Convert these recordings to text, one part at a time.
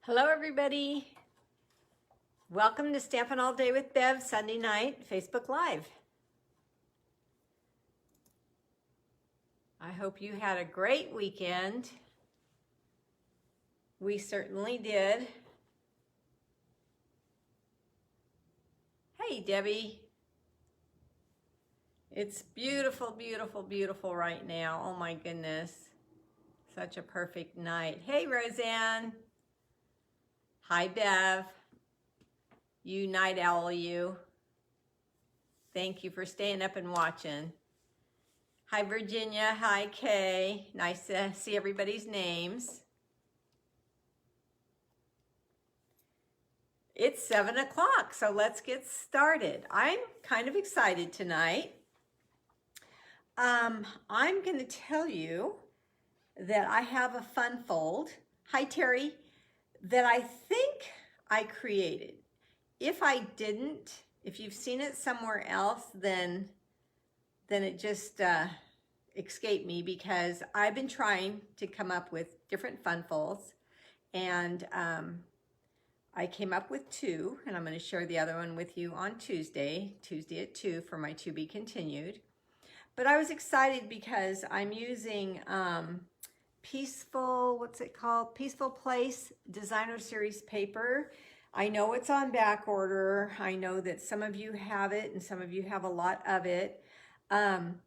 Hello everybody. Welcome to Stampin' All Day with Bev Sunday night Facebook Live. I hope you had a great weekend. We certainly did. Hey Debbie. It's beautiful, beautiful, beautiful right now. Oh my goodness. Such a perfect night. Hey Roseanne. Hi Bev. You night owl, you. Thank you for staying up and watching. Hi Virginia, hi Kay. Nice to see everybody's names. It's 7 o'clock, so let's get started. I'm kind of excited tonight. I'm going to tell you that I have a fun fold. Hi Terry, that I think I created. If I didn't, if you've seen it somewhere else, then it just escaped me, because I've been trying to come up with different fun folds, and I came up with two, and I'm going to share the other one with you on Tuesday at 2 for my To Be Continued. But I was excited because I'm using Peaceful Place Designer Series paper. I know it's on back order. I know that some of you have it and some of you have a lot of it. And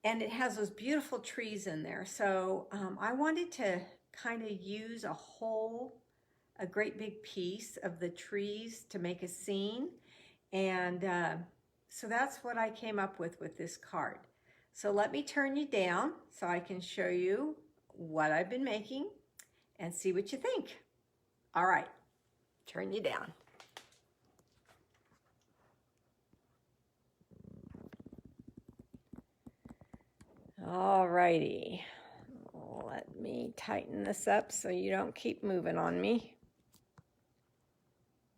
it has those beautiful trees in there. So I wanted to kind of use a great big piece of the trees to make a scene. And so that's what I came up with this card. So let me turn you down so I can show you what I've been making and see what you think. All right. Turn you down. All righty. Let me tighten this up so you don't keep moving on me.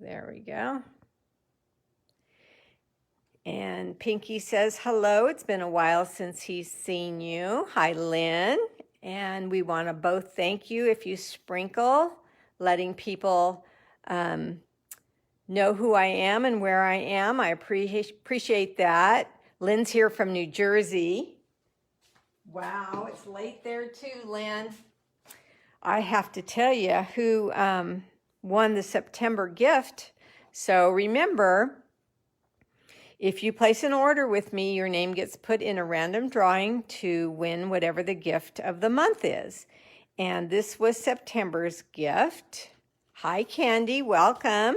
There we go. And Pinky says, hello. It's been a while since he's seen you. Hi, Lynn. And we want to both thank you if you sprinkle, letting people know who I am and where I am. I appreciate that. Lynn's here from New Jersey. Wow, it's late there too, Lynn. I have to tell you who won the September gift. So remember, if you place an order with me, your name gets put in a random drawing to win whatever the gift of the month is. And this was September's gift. Hi, Candy, welcome.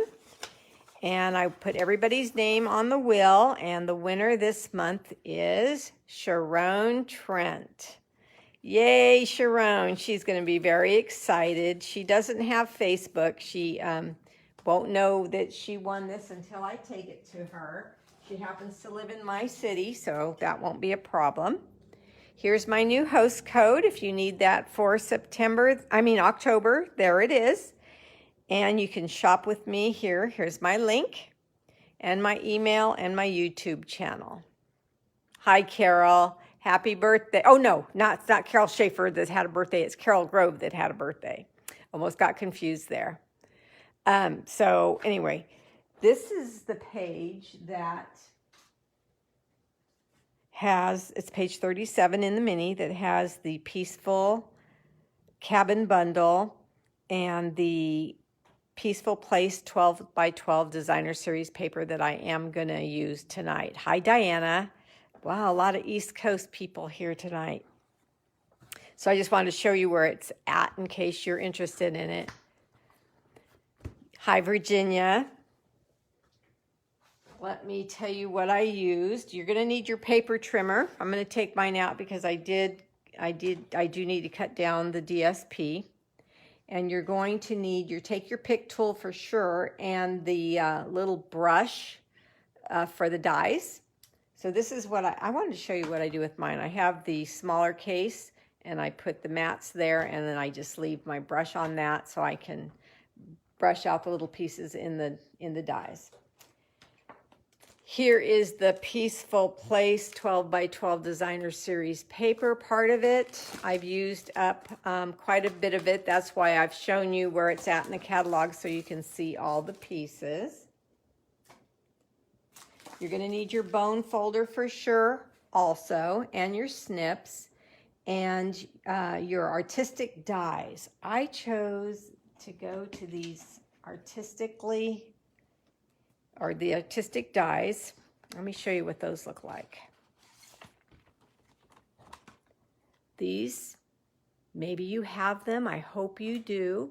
And I put everybody's name on the wheel, and the winner this month is Sharon Trent. Yay, Sharon. She's going to be very excited. She doesn't have Facebook. She won't know that she won this until I take it to her. She happens to live in my city, so that won't be a problem. Here's my new host code if you need that for October. There it is. And you can shop with me here. Here's my link and my email and my YouTube channel. Hi, Carol. Happy birthday. Oh, no, it's not Carol Schaefer that had a birthday. It's Carol Grove that had a birthday. Almost got confused there. So anyway, this is the page that it's page 37 in the mini, that has the Peaceful Cabin Bundle and the Peaceful Place 12 by 12 Designer Series paper that I am going to use tonight. Hi, Diana. Wow, a lot of East Coast people here tonight. So I just wanted to show you where it's at in case you're interested in it. Hi, Virginia. Let me tell you what I used. You're going to need your paper trimmer. I'm going to take mine out because I do need to cut down the DSP. And you're going to need take your pick tool for sure, and the little brush for the dies. So this is what I wanted to show you what I do with mine. I have the smaller case, and I put the mats there, and then I just leave my brush on that so I can brush out the little pieces in the dies. Here is the Peaceful Place 12 by 12 Designer Series paper part of it. I've used up quite a bit of it. That's why I've shown you where it's at in the catalog so you can see all the pieces. You're going to need your bone folder for sure also, and your snips, and your artistic dies. I chose to go to these the artistic dies. Let me show you what those look like. These, maybe you have them. I hope you do.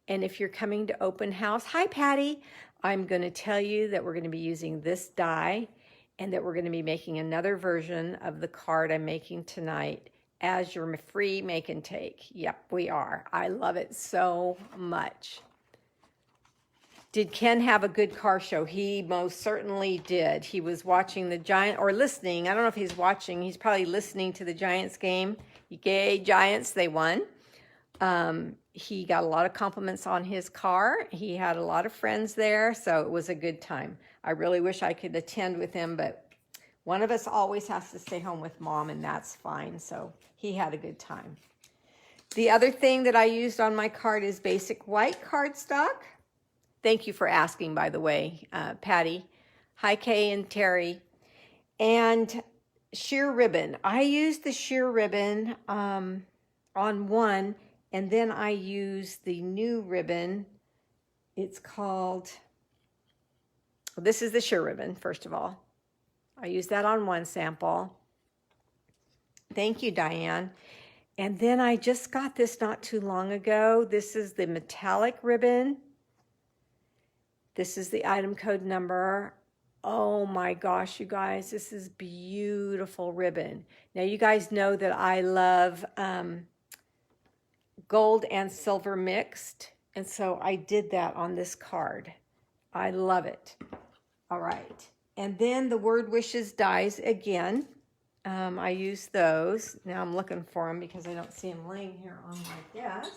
And if you're coming to open house, hi Patty, I'm going to tell you that we're going to be using this die and that we're going to be making another version of the card I'm making tonight as your free make and take. Yep, we are. I love it so much. Did Ken have a good car show? He most certainly did. He was watching the Giant, or listening. I don't know if he's watching. He's probably listening to the Giants game. Yay, Giants, they won. He got a lot of compliments on his car. He had a lot of friends there, so it was a good time. I really wish I could attend with him, but one of us always has to stay home with Mom, and that's fine. So he had a good time. The other thing that I used on my card is basic white cardstock. Thank you for asking, by the way, Patty. Hi, Kay and Terry. And sheer ribbon. I used the sheer ribbon on one, and then I used the new ribbon. It's called, well, this is the sheer ribbon, first of all. I used that on one sample. Thank you, Diane. And then I just got this not too long ago. This is the metallic ribbon. This is the item code number. Oh my gosh, you guys, this is beautiful ribbon. Now you guys know that I love gold and silver mixed, and so I did that on this card. I love it. All right, and then the word wishes dies again. I use those. Now I'm looking for them because I don't see them laying here on my desk.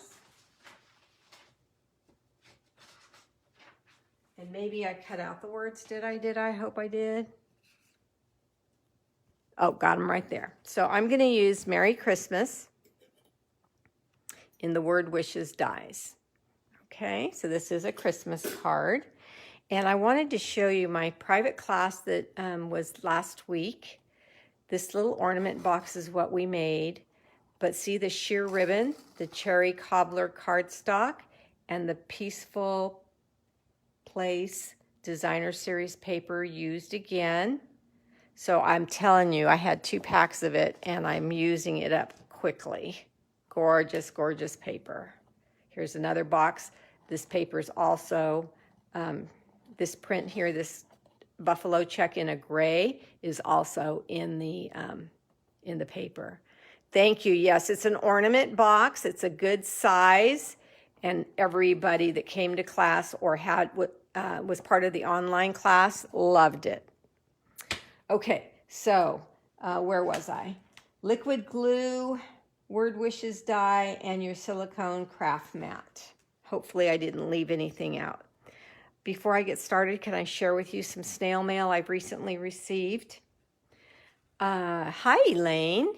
And maybe I cut out the words. Did I? Hope I did. Oh, got them right there. So I'm going to use Merry Christmas in the word wishes dies. Okay, so this is a Christmas card. And I wanted to show you my private class that was last week. This little ornament box is what we made. But see the sheer ribbon, the cherry cobbler cardstock, and the Peaceful Place Designer Series paper used again. So I'm telling you, I had 2 packs of it and I'm using it up quickly. Gorgeous, gorgeous paper. Here's another box. This paper is also, this print here, this buffalo check in a gray is also in the paper. Thank you. Yes, it's an ornament box. It's a good size. And everybody that came to class or was part of the online class loved it. Okay, so where was I? Liquid glue, word wishes die, and your silicone craft mat. Hopefully I didn't leave anything out. Before I get started, can I share with you some snail mail I've recently received? Hi, Elaine.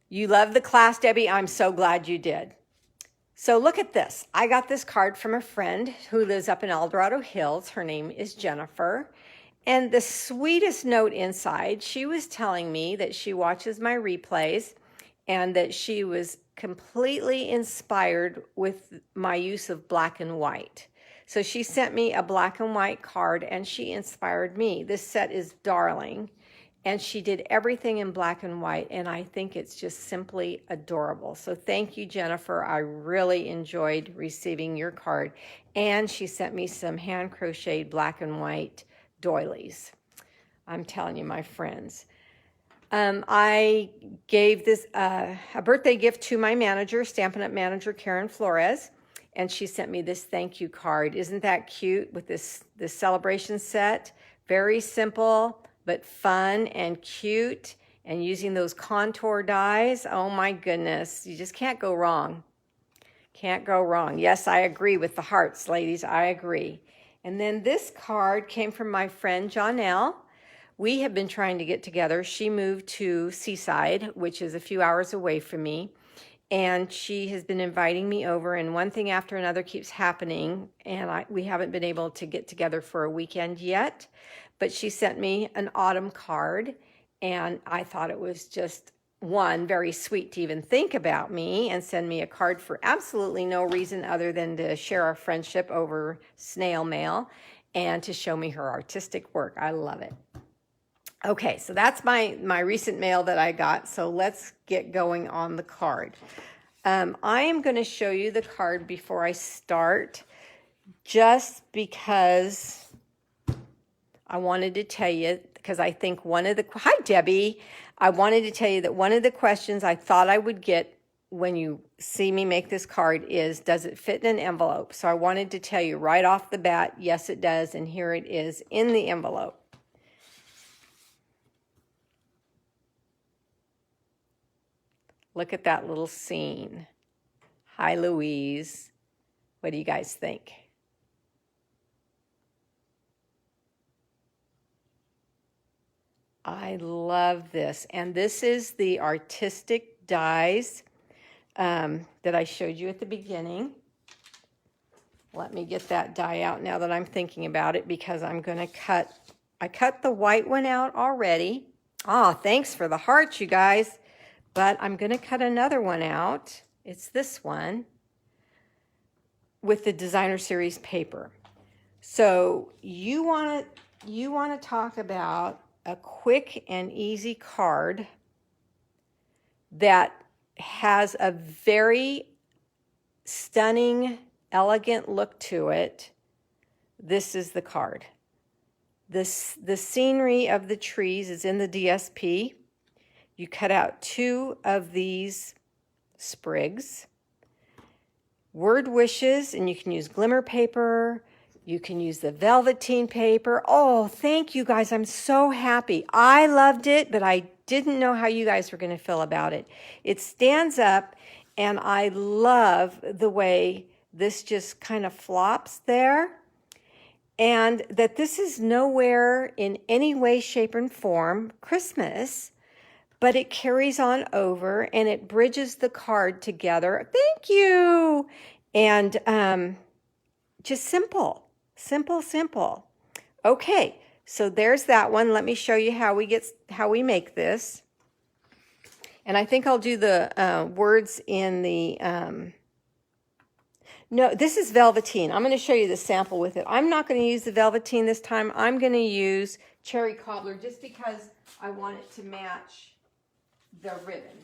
You love the class, Debbie. I'm so glad you did. So look at this. I got this card from a friend who lives up in El Dorado Hills. Her name is Jennifer. And the sweetest note inside, she was telling me that she watches my replays and that she was completely inspired with my use of black and white. So she sent me a black and white card and she inspired me. This set is darling. And she did everything in black and white, and I think it's just simply adorable. So thank you, Jennifer. I really enjoyed receiving your card. And she sent me some hand-crocheted black and white doilies. I'm telling you, my friends. I gave this a birthday gift to my manager, Stampin' Up! Manager Karen Flores, and she sent me this thank you card. Isn't that cute with this celebration set? Very simple, but fun and cute, and using those contour dies. Oh my goodness, you just can't go wrong. Can't go wrong. Yes, I agree with the hearts, ladies, I agree. And then this card came from my friend Jonelle. We have been trying to get together. She moved to Seaside, which is a few hours away from me. And she has been inviting me over, and one thing after another keeps happening, and we haven't been able to get together for a weekend yet. But she sent me an autumn card, and I thought it was just, one, very sweet to even think about me and send me a card for absolutely no reason other than to share our friendship over snail mail and to show me her artistic work. I love it. Okay, so that's my recent mail that I got. So let's get going on the card. I am going to show you the card before I start, just because I wanted to tell you, because I think hi Debbie, I wanted to tell you that one of the questions I thought I would get when you see me make this card is, does it fit in an envelope? So I wanted to tell you right off the bat, yes it does, and here it is in the envelope. Look at that little scene. Hi, Louise. What do you guys think? I love this. And this is the artistic dies that I showed you at the beginning. Let me get that die out now that I'm thinking about it, because I'm going to I cut the white one out already. Oh, thanks for the hearts, you guys. But I'm going to cut another one out. It's this one with the designer series paper. So you want to talk about a quick and easy card that has a very stunning, elegant look to it. This is the card. The scenery of the trees is in the DSP. You cut out 2 of these sprigs. Word wishes, and you can use glimmer paper. You can use the velveteen paper. Oh, thank you guys. I'm so happy. I loved it, but I didn't know how you guys were going to feel about it. It stands up, and I love the way this just kind of flops there. And that this is nowhere in any way, shape, and form Christmas, but it carries on over and it bridges the card together. Thank you. And just simple, simple, simple. Okay, so there's that one. Let me show you how we make this. And I think I'll do the words in the, no, this is velveteen. I'm going to show you the sample with it. I'm not going to use the velveteen this time. I'm going to use cherry cobbler just because I want it to match the ribbon,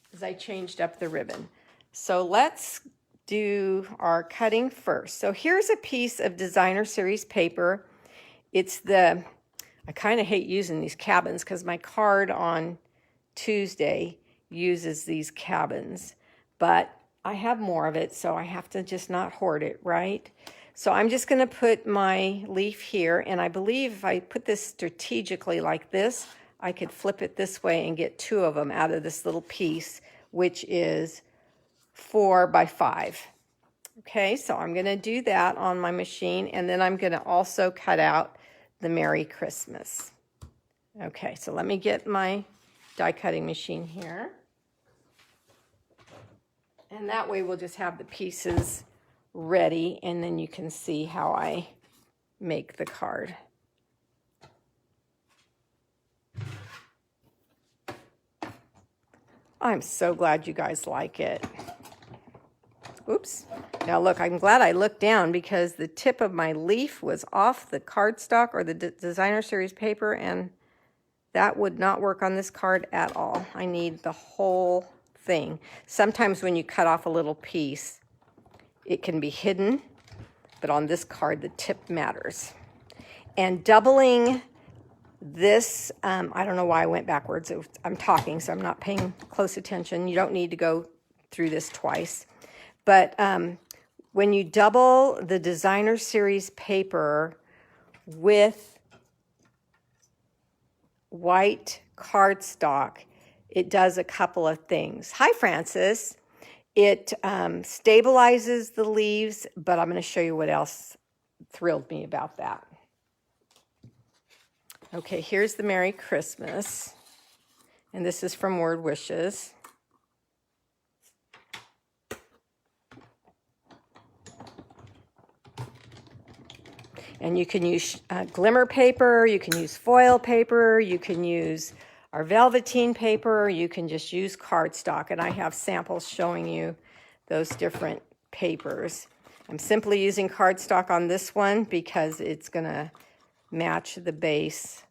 because I changed up the ribbon. So let's do our cutting first. So here's a piece of designer series paper. It's I kind of hate using these cabins because my card on Tuesday uses these cabins, but I have more of it, so I have to just not hoard it, right? So I'm just going to put my leaf here, and I believe if I put this strategically like this, I could flip it this way and get 2 of them out of this little piece, which is 4 by 5. Okay, so I'm going to do that on my machine, and then I'm going to also cut out the Merry Christmas. Okay, so let me get my die cutting machine here. And that way we'll just have the pieces ready, and then you can see how I make the card. I'm so glad you guys like it. Oops. Now look, I'm glad I looked down because the tip of my leaf was off the cardstock or the designer series paper, and that would not work on this card at all. I need the whole thing. Sometimes when you cut off a little piece, it can be hidden, but on this card, the tip matters. And doubling this, I don't know why I went backwards. I'm talking, so I'm not paying close attention. You don't need to go through this twice. But when you double the designer series paper with white cardstock, it does a couple of things. Hi, Francis. It stabilizes the leaves, but I'm going to show you what else thrilled me about that. Okay, here's the Merry Christmas. And this is from Word Wishes. And you can use glimmer paper, you can use foil paper, you can use our velveteen paper, you can just use cardstock. And I have samples showing you those different papers. I'm simply using cardstock on this one because it's going to match the base.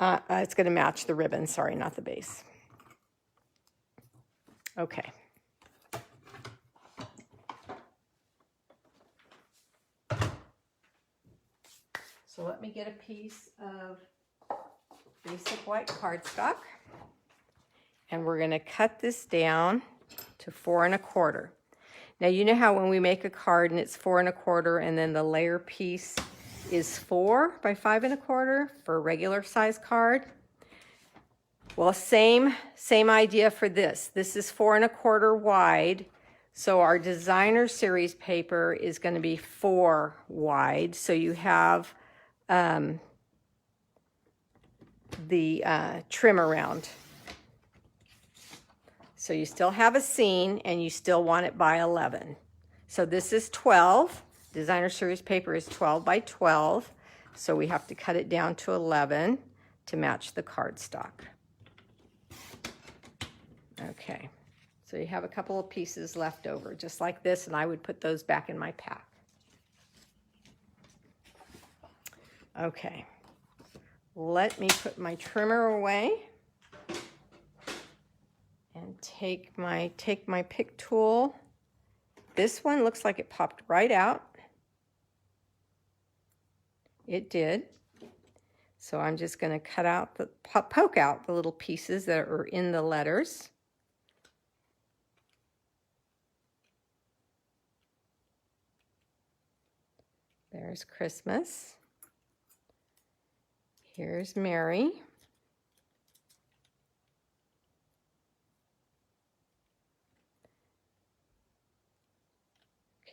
It's going to match the ribbon, sorry, not the base. Okay. So let me get a piece of basic white cardstock, and we're going to cut this down to 4 1/4. Now you know how when we make a card and it's 4 1/4 and then the layer piece is 4 by 5 1/4 for a regular size card? Well, same idea for this. This is 4 1/4 wide. So our designer series paper is going to be 4 wide. So you have the trim around. So you still have a scene and you still want it by 11. So this is 12. Designer series paper is 12 by 12. So we have to cut it down to 11 to match the cardstock. Okay, so you have a couple of pieces left over just like this, and I would put those back in my pack. Okay, let me put my trimmer away and take my pick tool. This one looks like it popped right out. It did. So I'm just going to cut out poke out the little pieces that are in the letters. There's Christmas. Here's Mary.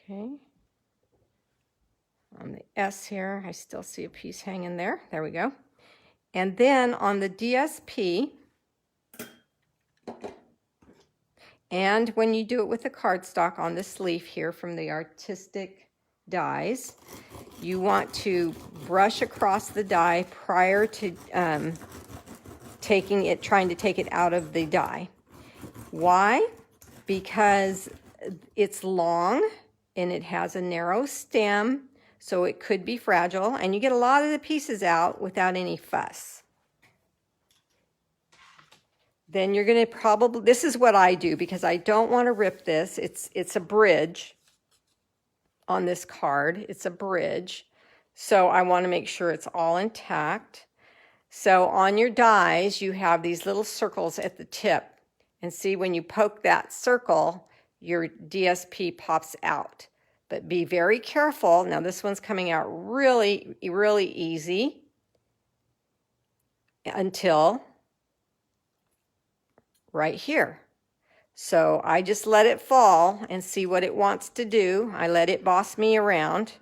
Okay. On the S here, I still see a piece hanging there. There we go. And then on the DSP, and when you do it with the cardstock on this leaf here from the Artistic Dies, you want to brush across the die prior to trying to take it out of the die. Why? Because it's long and it has a narrow stem, so it could be fragile, and you get a lot of the pieces out without any fuss. Then you're going to probably, this is what I do because I don't want to rip this. It's a bridge on this card. It's a bridge. So I want to make sure it's all intact. So on your dies, you have these little circles at the tip. And see, when you poke that circle, your DSP pops out. But be very careful. Now this one's coming out really, really easy until right here. So I just let it fall and see what it wants to do. I let it boss me around,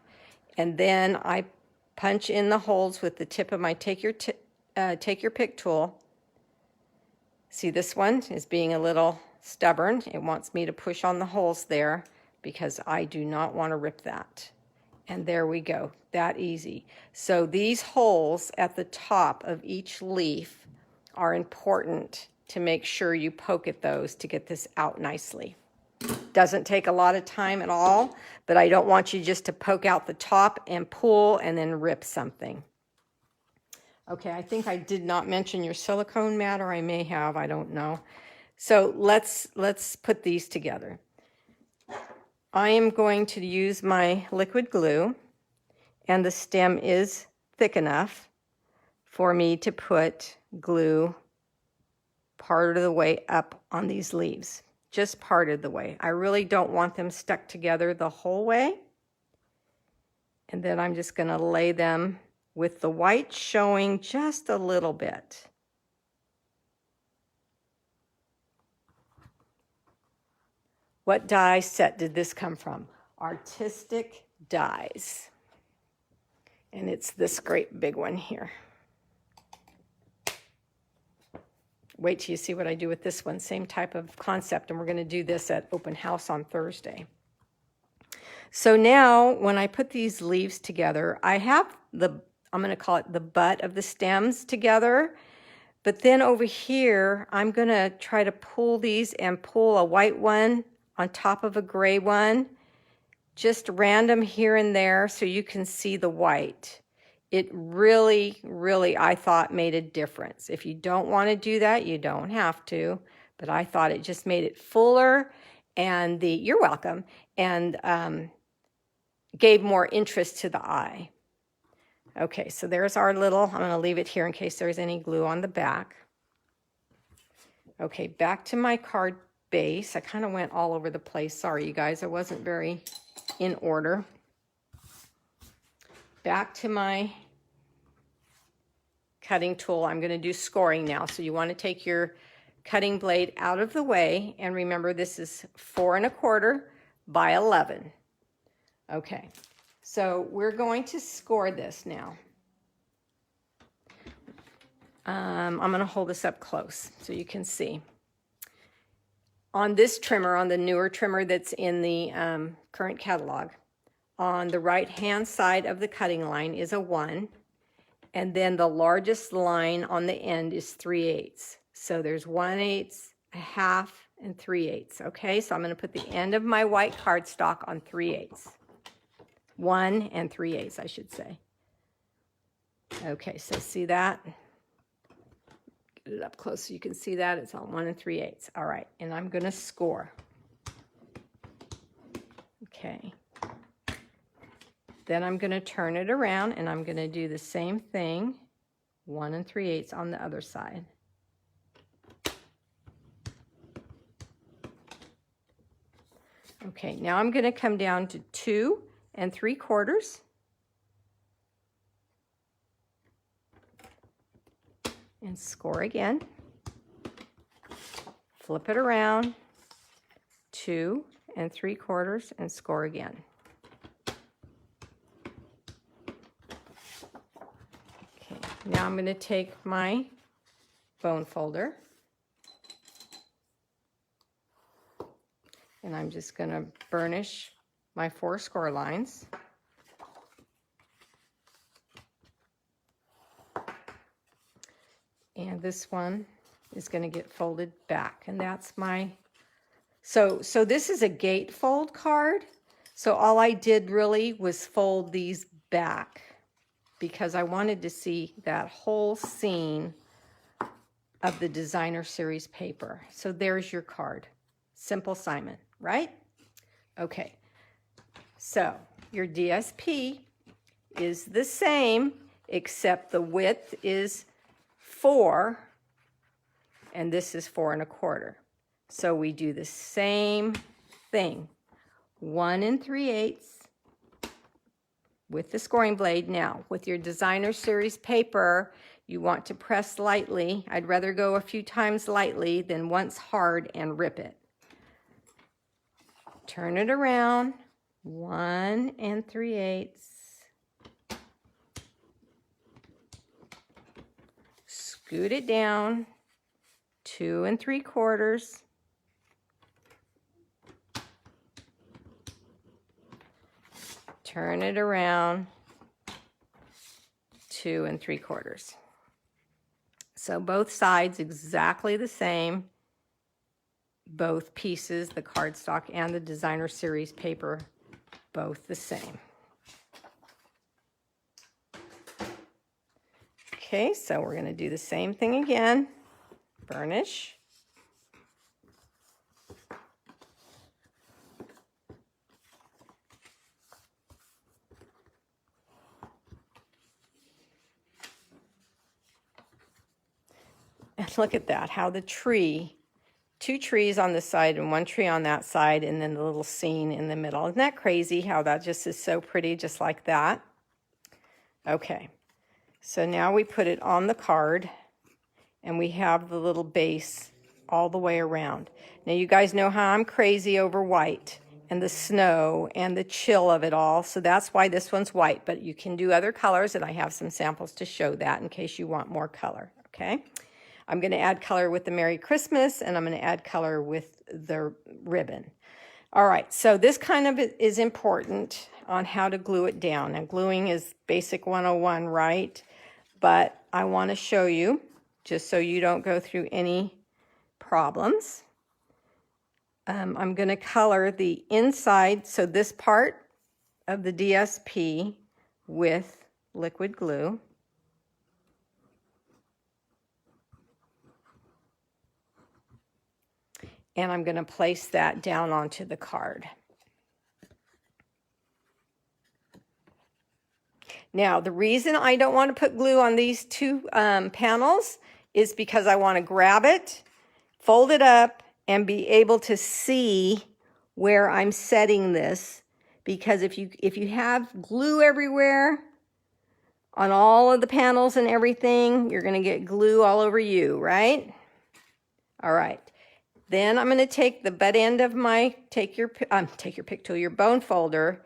and then I punch in the holes with the tip of my take your pick tool. See, this one is being a little stubborn. It wants me to push on the holes there because I do not want to rip that. And there we go, that easy. So these holes at the top of each leaf are important to make sure you poke at those to get this out nicely. Doesn't take a lot of time at all, but I don't want you just to poke out the top and pull and then rip something. Okay, I think I did not mention your silicone mat, or I may have, I don't know. So let's put these together. I am going to use my liquid glue, and the stem is thick enough for me to put glue part of the way up on these leaves, just part of the way. I really don't want them stuck together the whole way. And then I'm just going to lay them with the white showing just a little bit. What die set did this come from? Artistic Dies. And it's this great big one here. Wait till you see what I do with this one. Same type of concept, and we're going to do this at open house on Thursday. So now when I put these leaves together, I have I'm going to call it the butt of the stems together. But then over here, I'm going to try to pull these and pull a white one on top of a gray one. Just random here and there so you can see the white. It really, really, I thought, made a difference. If you don't want to do that, you don't have to. But I thought it just made it fuller, and you're welcome, and gave more interest to the eye. Okay, so there's our little, I'm going to leave it here in case there's any glue on the back. Okay, back to my card base. I kind of went all over the place. Sorry, you guys, I wasn't very in order. Back to my cutting tool. I'm going to do scoring now. So you want to take your cutting blade out of the way, and remember this is 4 1/4 by 11. Okay, so we're going to score this now. I'm going to hold this up close so you can see. On this trimmer, on the newer trimmer that's in the current catalog, on the right-hand side of the cutting line is a 1, and then the largest line on the end is 3/8. So there's 1/8, a half, and 3/8. Okay, so I'm going to put the end of my white cardstock on 3/8. 1 3/8, I should say. Okay, so see that? Get it up close so you can see that. It's on 1 3/8. All right, and I'm going to score. Okay. Then I'm going to turn it around, and I'm going to do the same thing, 1 3/8 on the other side. Okay, now I'm going to come down to 2 3/4. And score again. Flip it around, 2 3/4, and score again. Okay, now I'm going to take my bone folder, and I'm just going to burnish my 4 score lines. And this one is going to get folded back, and that's my, so this is a gatefold card. So all I did really was fold these back because I wanted to see that whole scene of the designer series paper. So there's your card. Simple Simon, right? Okay. So your DSP is the same, except the width is 4, and this is 4 1/4. So we do the same thing, 1 3/8 with the scoring blade. Now, with your designer series paper, you want to press lightly. I'd rather go a few times lightly than once hard and rip it. Turn it around, 1 3/8. Scoot it down, 2 3/4. Turn it around, 2 3/4. So both sides exactly the same. Both pieces, the cardstock and the designer series paper, both the same. Okay, so we're going to do the same thing again. Burnish. And look at that, how the tree, 2 trees on this side and 1 tree on that side, and then the little scene in the middle. Isn't that crazy how that just is so pretty, just like that? Okay. So now we put it on the card, and we have the little base all the way around. Now you guys know how I'm crazy over white. and the snow and the chill of it all. So that's why this one's white, but you can do other colors, and I have some samples to show that in case you want more color, okay? I'm going to add color with the Merry Christmas, and I'm going to add color with the ribbon. All right, so this kind of is important on how to glue it down. Now, gluing is basic 101, right? But I want to show you, just so you don't go through any problems. I'm going to color the inside, so this part of the DSP with liquid glue. And I'm going to place that down onto the card. Now, the reason I don't want to put glue on these two panels is because I want to grab it, fold it up, and be able to see where I'm setting this. Because if you have glue everywhere on all of the panels and everything, you're going to get glue all over you, right? All right. Then I'm going to take the butt end of my, take your pick tool, your bone folder,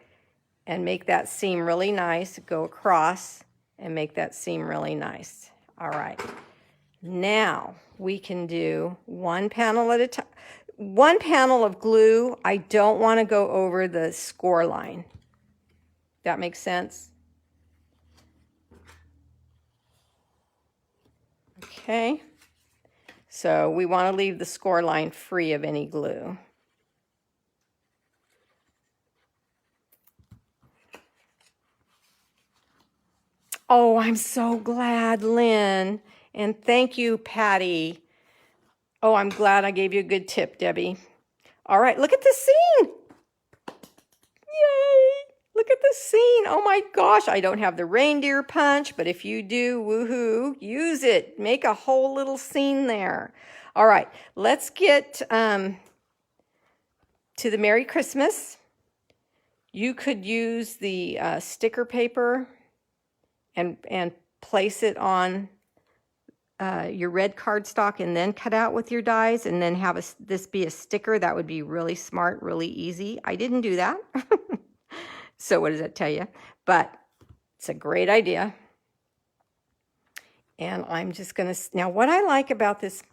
and make that seam really nice. Go across and make that seam really nice. All right. Now we can do one panel at a time. One panel of glue. I don't want to go over the score line. That makes sense? Okay. So we want to leave the score line free of any glue. Oh, I'm so glad, Lynn. And thank you, Patty. Oh, I'm glad I gave you a good tip, Debbie. All right, look at the scene. Yay! Look at the scene. Oh my gosh, I don't have the reindeer punch, but if you do, woohoo, use it. Make a whole little scene there. All right, let's get to the Merry Christmas. You could use the sticker paper and place it on your red cardstock and then cut out with your dies and then have this be a sticker. That would be really smart, really easy. I didn't do that. So what does that tell you? But it's a great idea. And I'm just going to, now what I like about this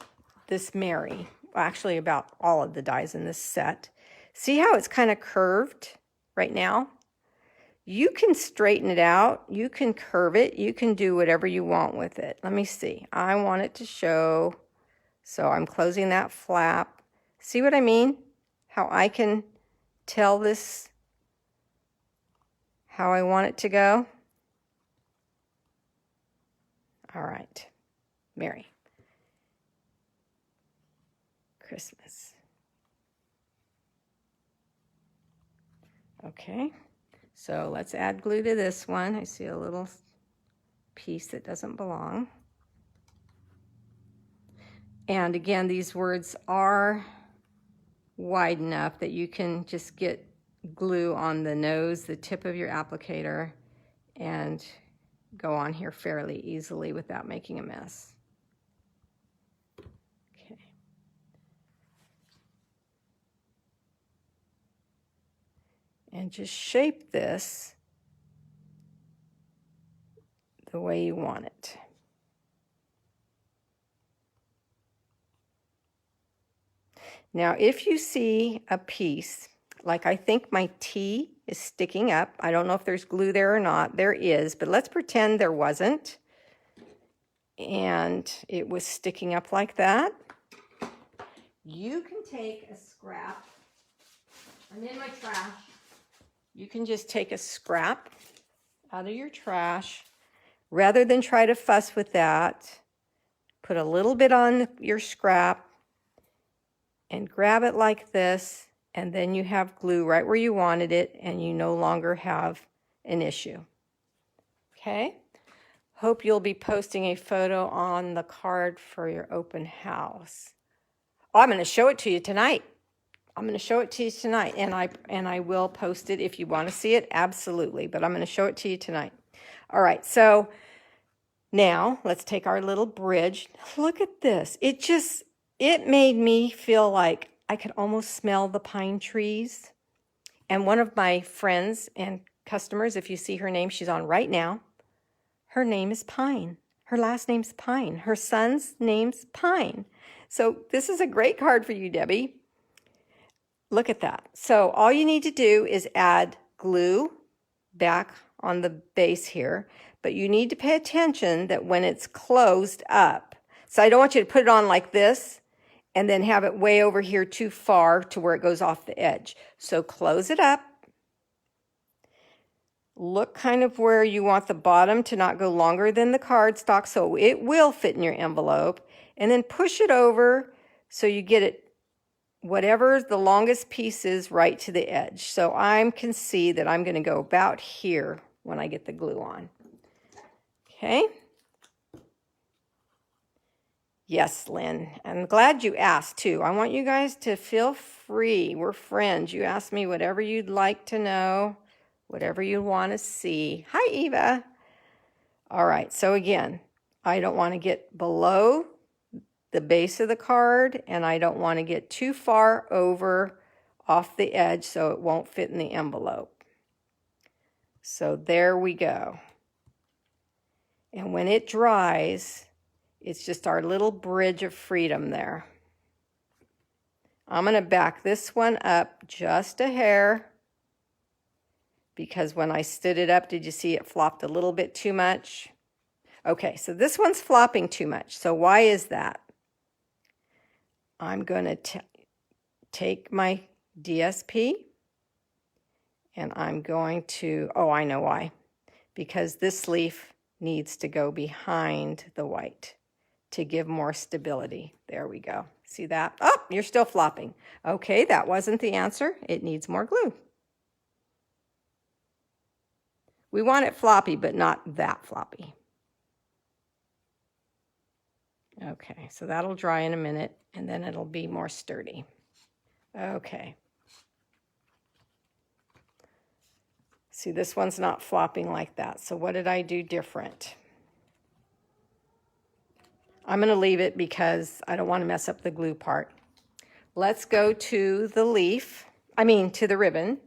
Mary, actually about all of the dies in this set, see how it's kind of curved right now? You can straighten it out, you can curve it, you can do whatever you want with it. Let me see. I want it to show, so I'm closing that flap. See what I mean? How I can tell this how I want it to go? All right. Merry Christmas. Okay. So let's add glue to this one. I see a little piece that doesn't belong. And again, these words are wide enough that you can just get glue on the nose, the tip of your applicator, and go on here fairly easily without making a mess. Okay. And just shape this the way you want it. Now, if you see a piece, like I think my T is sticking up. I don't know if there's glue there or not. There is, but let's pretend there wasn't. And it was sticking up like that. You can take a scrap. I'm in my trash. You can just take a scrap out of your trash. Rather than try to fuss with that, put a little bit on your scrap and grab it like this, and then you have glue right where you wanted it, and you no longer have an issue. Okay? Hope you'll be posting a photo on the card for your open house. Oh, I'm going to show it to you tonight. I'm going to show it to you tonight, and I will post it if you want to see it, absolutely, but I'm going to show it to you tonight. All right, so now let's take our little bridge. Look at this. It made me feel like I could almost smell the pine trees. And one of my friends and customers, if you see her name, she's on right now. Her name is Pine. Her last name's Pine. Her son's name's Pine. So this is a great card for you, Debbie. Look at that. So all you need to do is add glue back on the base here, but you need to pay attention that when it's closed up, so I don't want you to put it on like this and then have it way over here too far to where it goes off the edge. So close it up. Look kind of where you want the bottom to not go longer than the cardstock so it will fit in your envelope, and then push it over so you get it whatever the longest piece is right to the edge. So I can see that I'm going to go about here when I get the glue on. Okay. Yes, Lynn. I'm glad you asked too. I want you guys to feel free. We're friends. You ask me whatever you'd like to know, whatever you want to see. Hi, Eva. All right. So again, I don't want to get below the base of the card, and I don't want to get too far over off the edge so it won't fit in the envelope. So there we go. And when it dries, it's just our little bridge of freedom there. I'm going to back this one up just a hair because when I stood it up, did you see it flopped a little bit too much? Okay, so this one's flopping too much. So why is that? I'm going to take my DSP and I'm going to, oh, I know why. Because this leaf needs to go behind the white to give more stability. There we go. See that? Oh, you're still flopping. Okay, that wasn't the answer. It needs more glue. We want it floppy, but not that floppy. Okay, so that'll dry in a minute, and then it'll be more sturdy. Okay. See, this one's not flopping like that. So what did I do different? I'm going to leave it because I don't want to mess up the glue part. Let's go to the leaf, to the ribbon.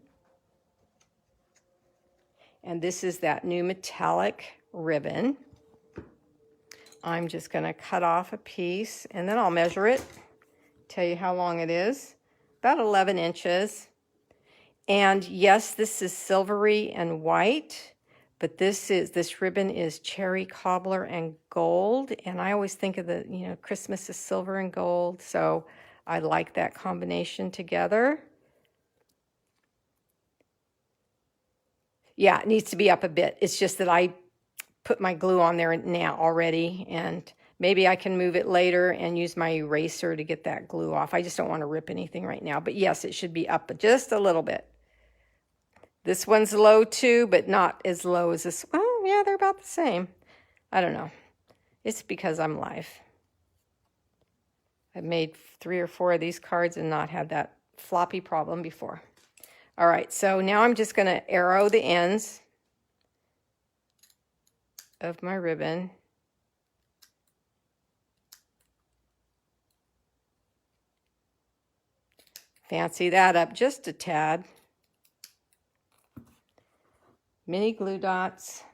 And this is that new metallic ribbon. I'm just going to cut off a piece and then I'll measure it, tell you how long it is. About 11 inches. And yes, this is silvery and white, but this ribbon is cherry cobbler and gold. And I always think of the, Christmas is silver and gold. So I like that combination together. Yeah, it needs to be up a bit. It's just that I put my glue on there now already, and maybe I can move it later and use my eraser to get that glue off. I just don't want to rip anything right now. But yes, it should be up just a little bit. This one's low too, but not as low as this. Oh, yeah, they're about the same. I don't know. It's because I'm live. I've made 3 or 4 of these cards and not had that floppy problem before. All right, so now I'm just going to arrow the ends of my ribbon. Fancy that up just a tad. Mini glue dots.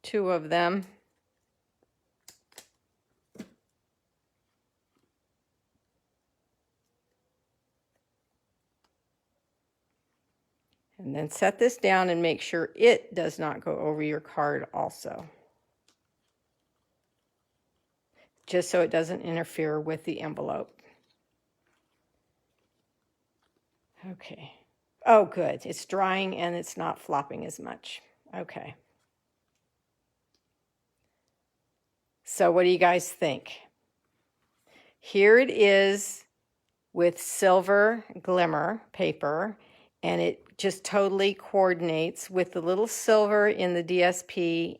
2 of them. And then set this down and make sure it does not go over your card also. Just so it doesn't interfere with the envelope. Okay. Oh, good. It's drying and it's not flopping as much. Okay. So what do you guys think? Here it is with silver glimmer paper, and it just totally coordinates with the little silver in the DSP,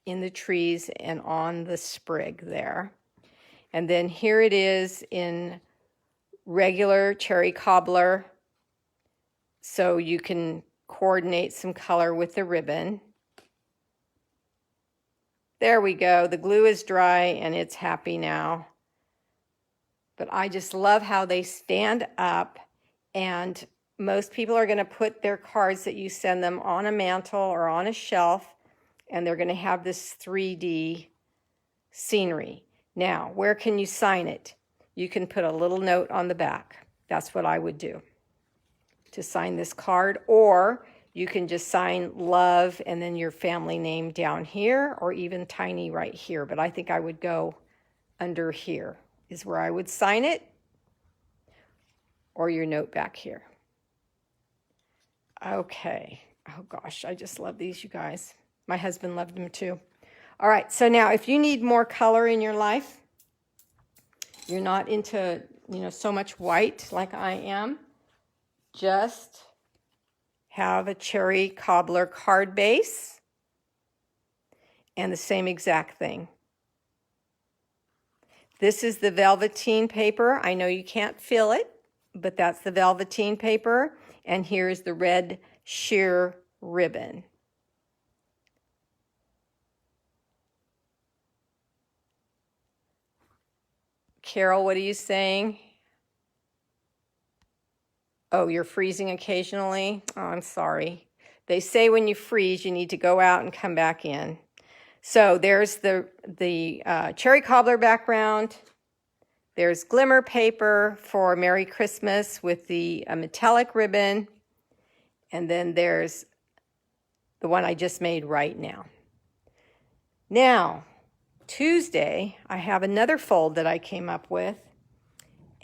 in the trees, and on the sprig there. And then here it is in regular cherry cobbler, so you can coordinate some color with the ribbon. There we go. The glue is dry and it's happy now. but I just love how they stand up, and most people are going to put their cards that you send them on a mantle or on a shelf, and they're going to have this 3D scenery. Now, where can you sign it? You can put a little note on the back. That's what I would do to sign this card, or you can just sign love and then your family name down here, or even tiny right here, but I think I would go under here is where I would sign it, or your note back here. Okay. Oh gosh, I just love these, you guys. My husband loved them too. All right, so now if you need more color in your life, you're not into, so much white like I am, just have a cherry cobbler card base and the same exact thing. This is the velveteen paper. I know you can't feel it, but that's the velveteen paper. And here's the red sheer ribbon. Carol, what are you saying? Oh, you're freezing occasionally? Oh, I'm sorry. They say when you freeze, you need to go out and come back in. So there's the cherry cobbler background. There's glimmer paper for Merry Christmas with the metallic ribbon. And then there's the one I just made right now. Now, Tuesday, I have another fold that I came up with,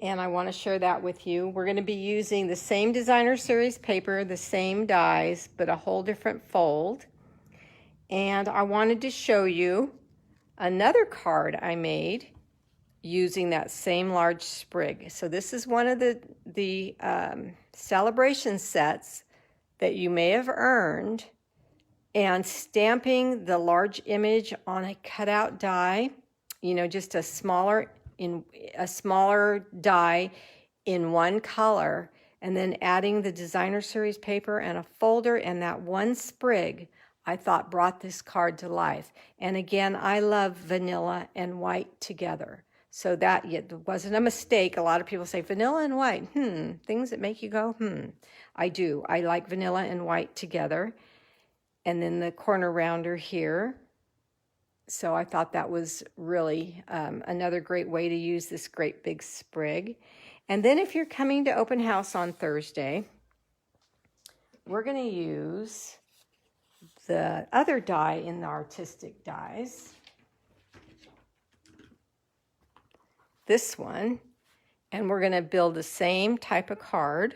and I want to share that with you. We're going to be using the same designer series paper, the same dies, but a whole different fold. And I wanted to show you another card I made using that same large sprig. So this is one of the celebration sets that you may have earned, and stamping the large image on a cutout die, just a smaller die in one color, and then adding the designer series paper and a folder and that one sprig, I thought brought this card to life. And again, I love vanilla and white together. So that wasn't a mistake. A lot of people say vanilla and white, things that make you go, I do. I like vanilla and white together. And then the corner rounder here. So I thought that was really another great way to use this great big sprig. And then if you're coming to open house on Thursday, we're going to use the other die in the artistic dies. This one. And we're going to build the same type of card.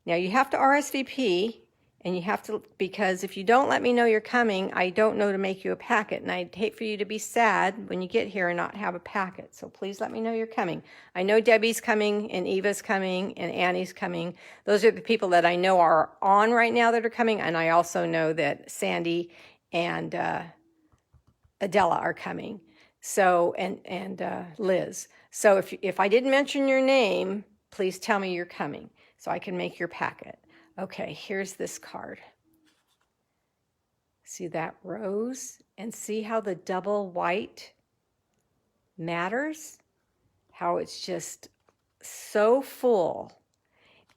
Now you have to RSVP. And you have to, because if you don't let me know you're coming, I don't know to make you a packet. And I'd hate for you to be sad when you get here and not have a packet. So please let me know you're coming. I know Debbie's coming, and Eva's coming, and Annie's coming. Those are the people that I know are on right now that are coming. And I also know that Sandy and Adela are coming. So, and Liz. So if I didn't mention your name, please tell me you're coming so I can make your packet. Okay, here's this card. See that rose? And see how the double white matters? How it's just so full.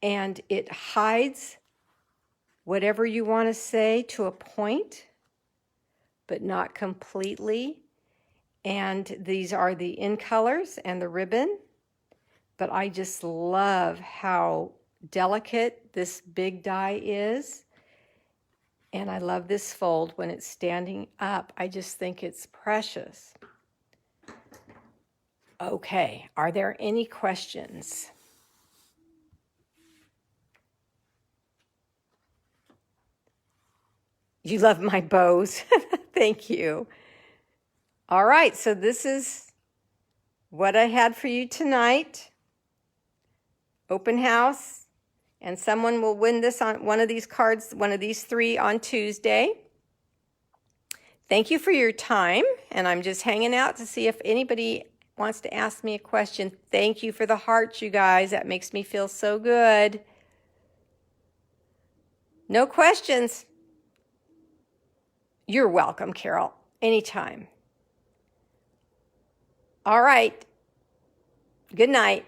And it hides whatever you want to say to a point, but not completely. And these are the in colors and the ribbon. But I just love how delicate this big die is, and I love this fold when it's standing up. I just think it's precious. Okay, are there any questions? You love my bows. Thank you. All right, so this is what I had for you tonight. Open house. And someone will win this on one of these cards, one of these three on Tuesday. Thank you for your time. And I'm just hanging out to see if anybody wants to ask me a question. Thank you for the hearts, you guys. That makes me feel so good. No questions. You're welcome, Carol. Anytime. All right. Good night.